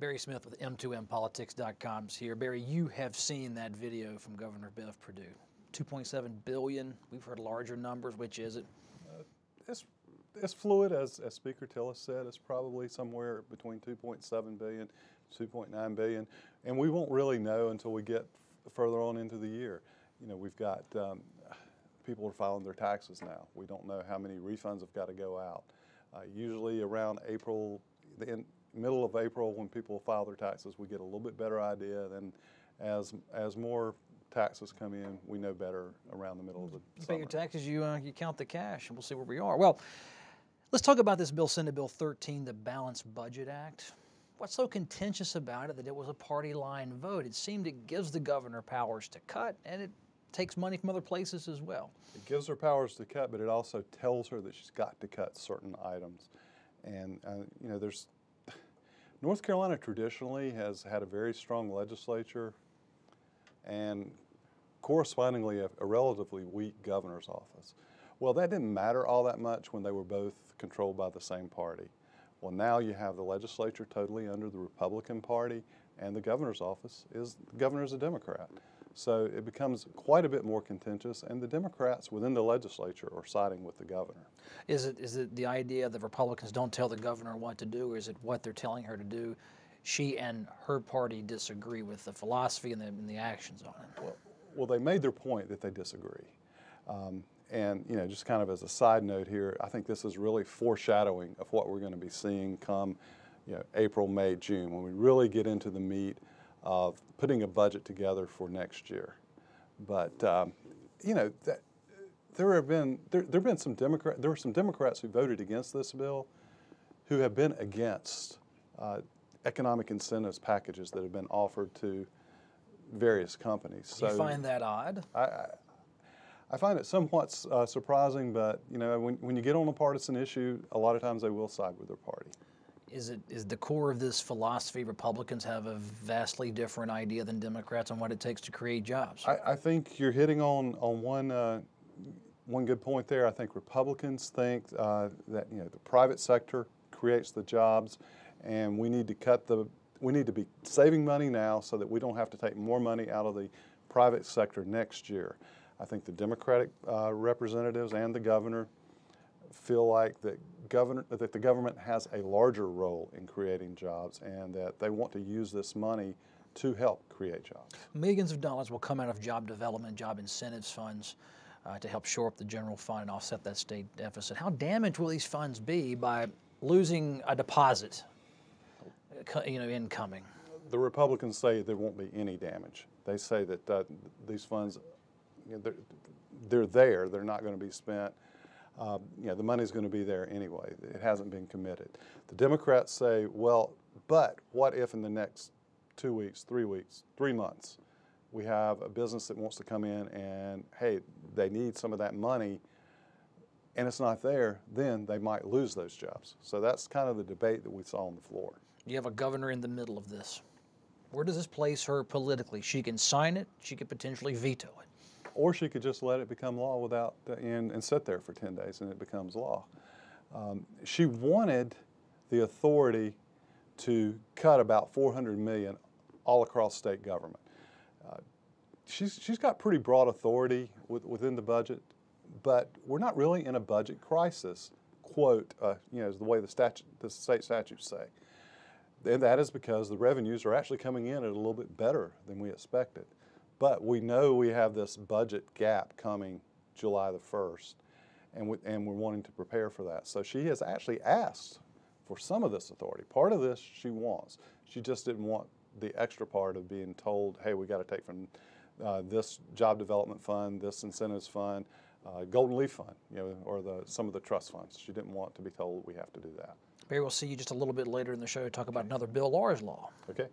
Barry Smith with M2Mpolitics.com is here. Barry, you have seen that video from Governor Bev Perdue. $2.7 billion. We've heard larger numbers. Which is it? It's fluid, as Speaker Tillis said. It's probably somewhere between $2.7 billion, $2.9 billion, and we won't really know until we get further on into the year. You know, we've got people are filing their taxes now. We don't know how many refunds have got to go out. Usually around April, the middle of April, when people file their taxes, we get a little bit better idea. Then, as more taxes come in, we know better around the middle of the You summer. pay your taxes, you count the cash, and we'll see where we are. Well, let's talk about this bill, Senate Bill 13, the Balanced Budget Act. What's so contentious about it that it was a party line vote? It seemed it gives the governor powers to cut, and it takes money from other places as well. It gives her powers to cut, but it also tells her that she's got to cut certain items. And you know, North Carolina traditionally has had a very strong legislature and correspondingly a relatively weak governor's office. Well, that didn't matter all that much when they were both controlled by the same party. Well, now you have the legislature totally under the Republican Party, and the governor's office the governor's a Democrat. So it becomes quite a bit more contentious, and the Democrats within the legislature are siding with the governor. Is it the idea that Republicans don't tell the governor what to do, or is it what they're telling her to do? She and her party disagree with the philosophy and the actions on it. Well, they made their point that they disagree. And you know, just kind of as a side note here, I think this is really foreshadowing of what we're going to be seeing come, you know, April, May, June, when we really get into the meat of putting a budget together for next year. But you know, there were some Democrats who voted against this bill, who have been against economic incentives packages that have been offered to various companies. Do you find that odd? I find it somewhat surprising, but you know, when you get on a partisan issue, a lot of times they will side with their party. Is the core of this philosophy Republicans have a vastly different idea than Democrats on what it takes to create jobs? I think you're hitting on one good point there. I think Republicans think that, you know, the private sector creates the jobs, and we need to be saving money now so that we don't have to take more money out of the private sector next year. I think the Democratic representatives and the governor feel like that the government has a larger role in creating jobs, and that they want to use this money to help create jobs. Millions of dollars will come out of job development, job incentives funds to help shore up the general fund and offset that state deficit. How damaged will these funds be by losing a deposit, you know, incoming? The Republicans say there won't be any damage. They say that these funds, you know, they're there. They're not going to be spent. You know, the money's going to be there anyway. It hasn't been committed. The Democrats say, well, but what if in the next 2 weeks, 3 months, we have a business that wants to come in and, hey, they need some of that money, and it's not there, then they might lose those jobs. So that's kind of the debate that we saw on the floor. You have a governor in the middle of this. Where does this place her politically? She can sign it. She could potentially veto it. Or she could just let it become law without and sit there for 10 days and it becomes law. She wanted the authority to cut about $400 million all across state government. She's got pretty broad authority within the budget, but we're not really in a budget crisis, quote, you know, is the way the state statutes say. And that is because the revenues are actually coming in at a little bit better than we expected. But we know we have this budget gap coming July the 1st, and we're wanting to prepare for that. So she has actually asked for some of this authority. Part of this she wants. She just didn't want the extra part of being told, hey, we got to take from this job development fund, this incentives fund, Golden Leaf Fund, you know, or some of the trust funds. She didn't want to be told we have to do that. Barry, we'll see you just a little bit later in the show to talk about another bill, Laura's Law. Okay.